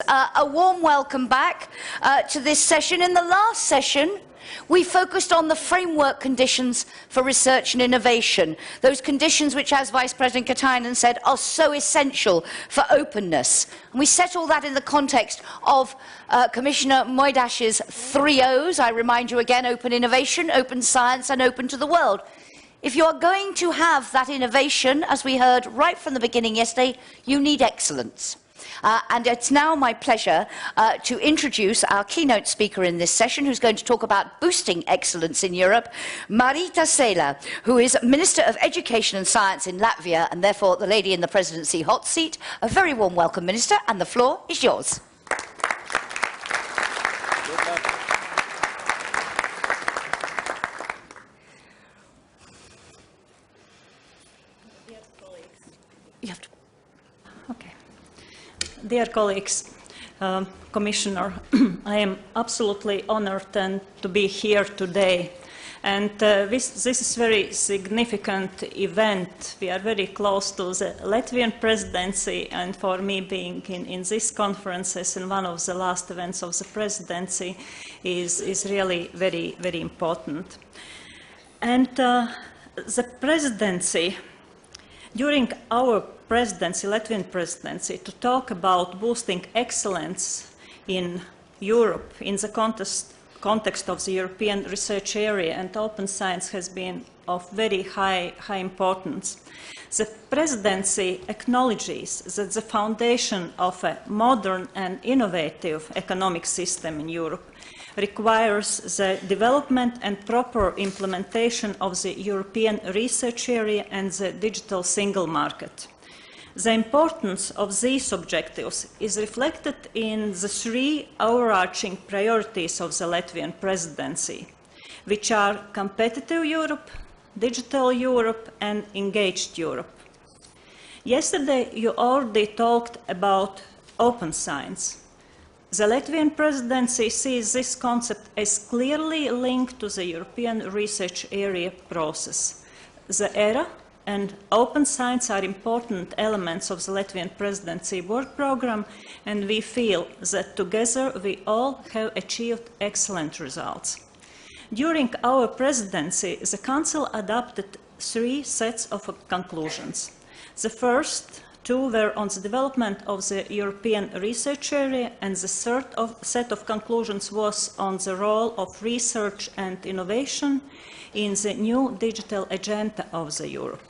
A warm welcome back to this session. In the last session, we focused on the framework conditions for research and innovation, those conditions which, as Vice President Katainen said, are so essential for openness. And we set all that in the context of Commissioner Moedas's 3 O's. I remind you again, open innovation, open science, and open to the world. If you are going to have that innovation, as we heard right from the beginning yesterday, you need excellence. And it's now my pleasure to introduce our keynote speaker in this session, who's going to talk about boosting excellence in Europe, Marite Seile, who is Minister of Education and Science in Latvia, and therefore the lady in the presidency hot seat. A very warm welcome, Minister, and the floor is yours. You have to. Okay. Dear colleagues, Commissioner, I am absolutely honored to be here today. And this is a very significant event. We are very close to the Latvian presidency, and for me being in this conference as in one of the last events of the presidency is really very, very important. And the presidency, during our presidency, Latvian presidency, to talk about boosting excellence in Europe in the context of the European research area and open science has been of very high importance. The presidency acknowledges that the foundation of a modern and innovative economic system in Europe requires the development and proper implementation of the European research area and the digital single market. The importance of these objectives is reflected in the 3 overarching priorities of the Latvian presidency, which are competitive Europe, digital Europe, and engaged Europe. Yesterday, you already talked about open science. The Latvian presidency sees this concept as clearly linked to the European research area process. The ERA and open science are important elements of the Latvian presidency work program, and we feel that together we all have achieved excellent results. During our presidency, the Council adopted 3 sets of conclusions. The first 2 were on the development of the European research area, and the third set of conclusions was on the role of research and innovation in the new digital agenda of the Europe.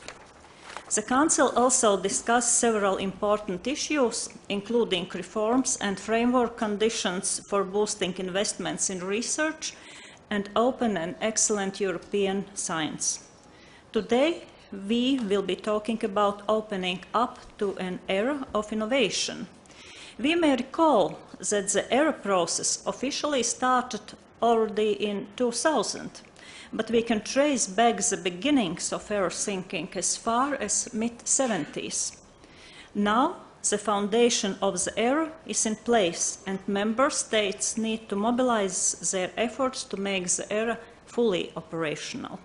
The Council also discussed several important issues, including reforms and framework conditions for boosting investments in research and open and excellent European science. Today, we will be talking about opening up to an era of innovation. We may recall that the ERA process officially started already in 2000, but we can trace back the beginnings of ERA thinking as far as mid-70s. Now, the foundation of the ERA is in place, and member states need to mobilize their efforts to make the ERA fully operational.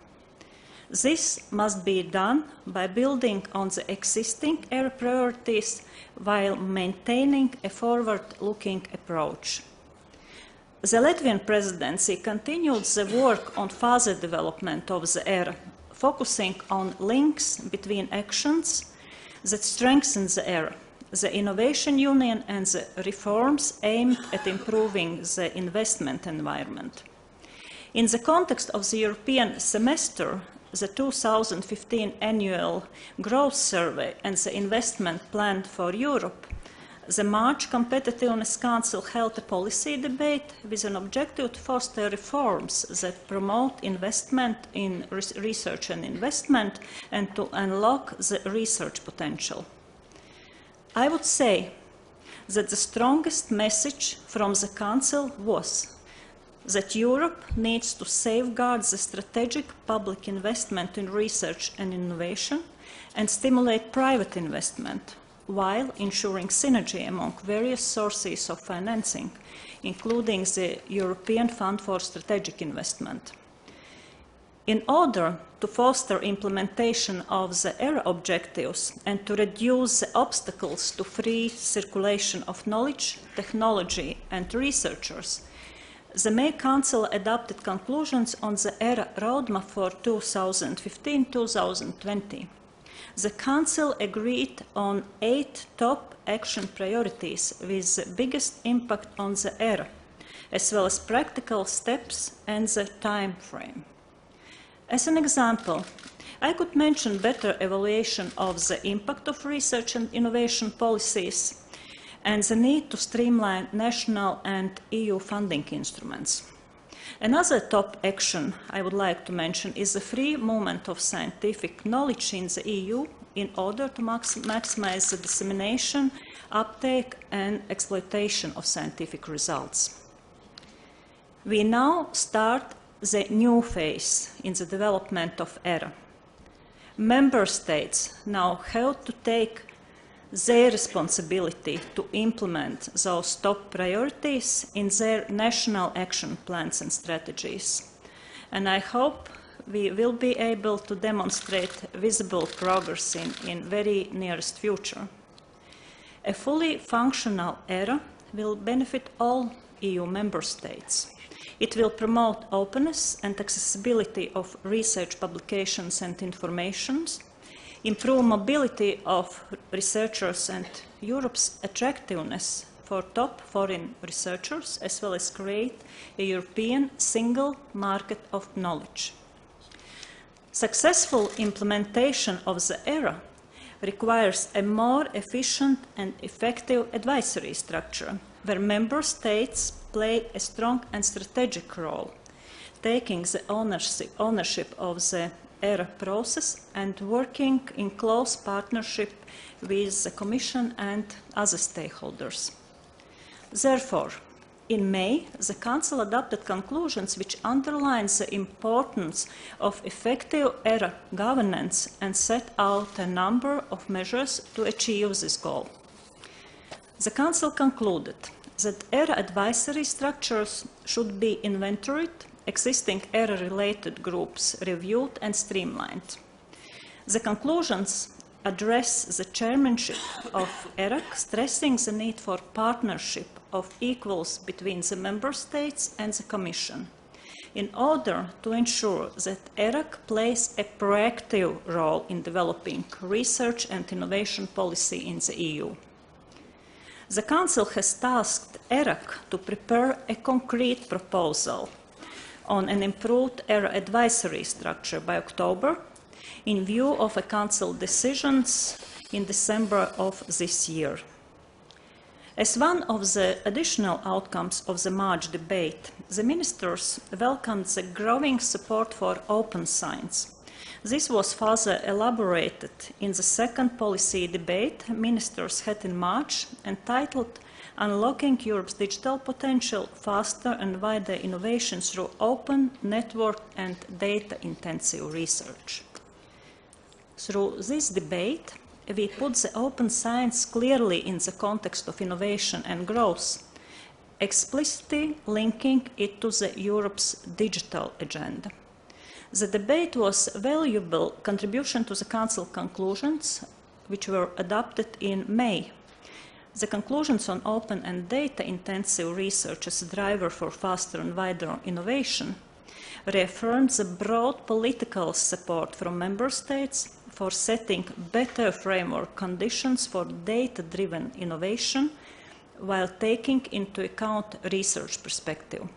This must be done by building on the existing ERA priorities while maintaining a forward-looking approach. The Latvian presidency continued the work on further development of the ERA, focusing on links between actions that strengthen the ERA, the Innovation Union, and the reforms aimed at improving the investment environment. In the context of the European semester, the 2015 annual growth survey and the investment plan for Europe, the March Competitiveness Council held a policy debate with an objective to foster reforms that promote investment in research and investment and to unlock the research potential. I would say that the strongest message from the Council was that Europe needs to safeguard the strategic public investment in research and innovation and stimulate private investment, while ensuring synergy among various sources of financing, including the European Fund for Strategic Investment. In order to foster implementation of the ERA objectives and to reduce the obstacles to free circulation of knowledge, technology and researchers, the May Council adopted conclusions on the ERA roadmap for 2015-2020. The Council agreed on 8 top action priorities with the biggest impact on the ERA, as well as practical steps and the time frame. As an example, I could mention better evaluation of the impact of research and innovation policies and the need to streamline national and EU funding instruments. Another top action I would like to mention is the free movement of scientific knowledge in the EU in order to maximize the dissemination, uptake and exploitation of scientific results. We now start the new phase in the development of ERA. Member states now have to take their responsibility to implement those top priorities in their national action plans and strategies. And I hope we will be able to demonstrate visible progress in very nearest future. A fully functional ERA will benefit all EU member states. It will promote openness and accessibility of research publications and informations, improve mobility of researchers and Europe's attractiveness for top foreign researchers, as well as create a European single market of knowledge. Successful implementation of the ERA requires a more efficient and effective advisory structure, where member states play a strong and strategic role, taking the ownership of the ERA process and working in close partnership with the Commission and other stakeholders. Therefore, in May, the Council adopted conclusions which underline the importance of effective ERA governance and set out a number of measures to achieve this goal. The Council concluded that ERA advisory structures should be inventoried, existing ERA-related groups reviewed and streamlined. The conclusions address the chairmanship of ERAC, stressing the need for partnership of equals between the member states and the Commission, in order to ensure that ERAC plays a proactive role in developing research and innovation policy in the EU. The Council has tasked ERAC to prepare a concrete proposal on an improved ERA advisory structure by October, in view of a Council decisions in December of this year. As one of the additional outcomes of the March debate, the ministers welcomed the growing support for open science. This was further elaborated in the second policy debate ministers had in March, entitled Unlocking Europe's Digital Potential, Faster and Wider Innovation Through Open, Network and Data-Intensive Research. Through this debate, we put the open science clearly in the context of innovation and growth, explicitly linking it to Europe's digital agenda. The debate was a valuable contribution to the Council conclusions, which were adopted in May. The conclusions on open and data-intensive research as a driver for faster and wider innovation reaffirmed the broad political support from Member States for setting better framework conditions for data-driven innovation while taking into account research perspective.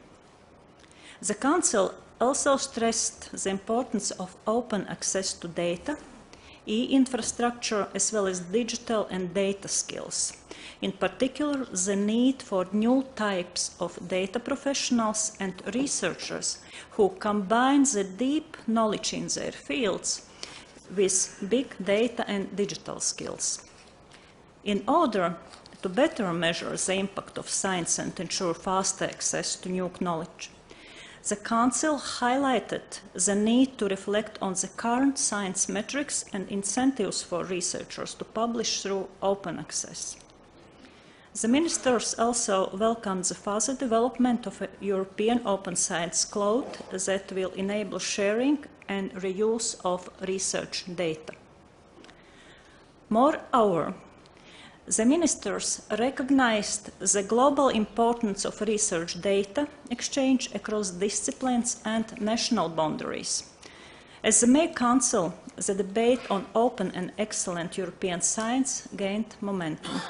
The Council also stressed the importance of open access to data, e-infrastructure, as well as digital and data skills. In particular, the need for new types of data professionals and researchers who combine the deep knowledge in their fields with big data and digital skills. In order to better measure the impact of science and ensure faster access to new knowledge, the Council highlighted the need to reflect on the current science metrics and incentives for researchers to publish through open access. The ministers also welcomed the further development of a European Open Science Cloud that will enable sharing and reuse of research data. Moreover, the ministers recognized the global importance of research data exchange across disciplines and national boundaries. As the May Council, the debate on open and excellent European science gained momentum.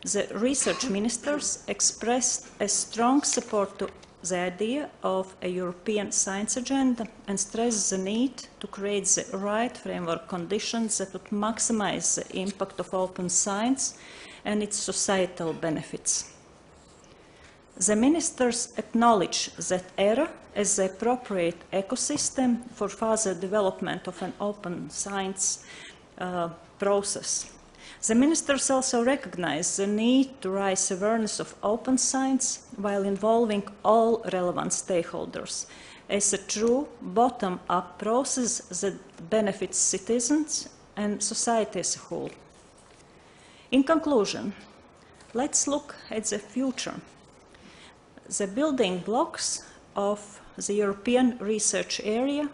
The research ministers expressed a strong support to the idea of a European science agenda and stressed the need to create the right framework conditions that would maximize the impact of open science and its societal benefits. The ministers acknowledge that ERA as the appropriate ecosystem for further development of an open science process. The ministers also recognize the need to raise awareness of open science while involving all relevant stakeholders as a true bottom-up process that benefits citizens and society as a whole. In conclusion, let's look at the future. The building blocks of the European research area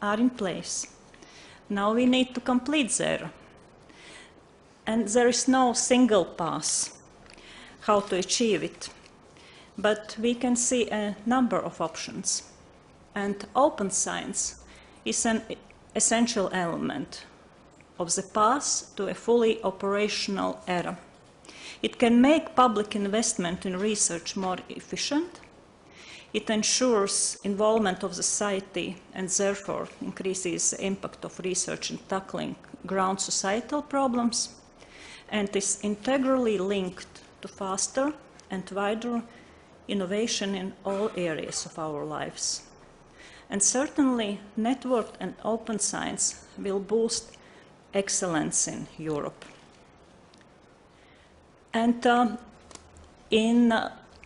are in place. Now we need to complete the ERA. And there is no single path how to achieve it. But we can see a number of options. And open science is an essential element of the path to a fully operational ERA. It can make public investment in research more efficient. It ensures involvement of society and therefore increases the impact of research in tackling ground societal problems, and is integrally linked to faster and wider innovation in all areas of our lives. And certainly, networked and open science will boost excellence in Europe. And in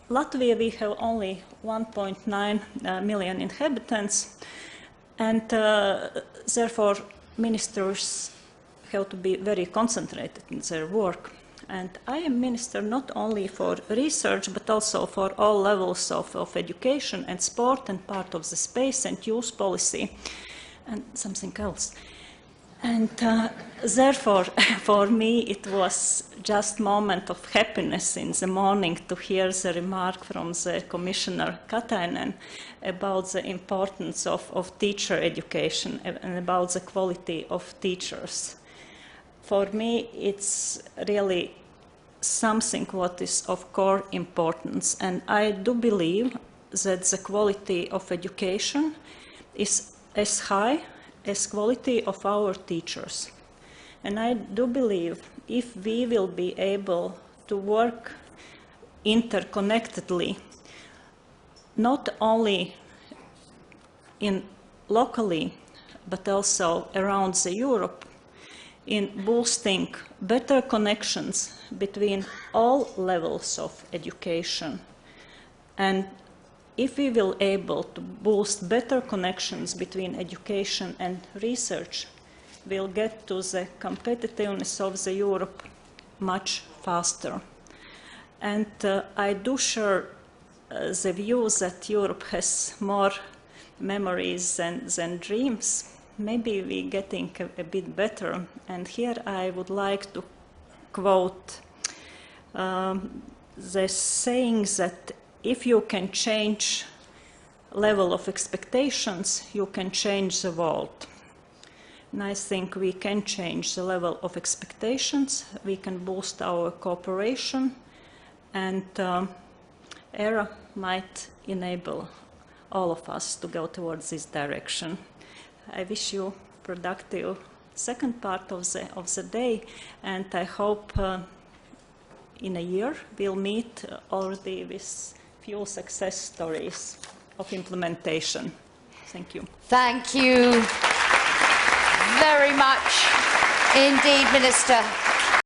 Latvia, we have only 1.9 million inhabitants, and therefore ministers have to be very concentrated in their work. And I am minister not only for research, but also for all levels of education and sport and part of the space and youth policy and something else. And therefore, for me, it was just a moment of happiness in the morning to hear the remark from the Commissioner Katainen about the importance of teacher education and about the quality of teachers. For me, it's really something what is of core importance, and I do believe that the quality of education is as high as quality of our teachers. And I do believe if we will be able to work interconnectedly, not only locally, but also around the Europe, in boosting better connections between all levels of education. And if we will be able to boost better connections between education and research, we'll get to the competitiveness of the Europe much faster. And I do share the view that Europe has more memories than dreams. Maybe we're getting a bit better. And here I would like to quote the saying that if you can change level of expectations, you can change the world. And I think we can change the level of expectations, we can boost our cooperation, and ERA might enable all of us to go towards this direction. I wish you a productive second part of the day, and I hope in a year we'll meet already with few success stories of implementation. Thank you. Thank you very much indeed, Minister.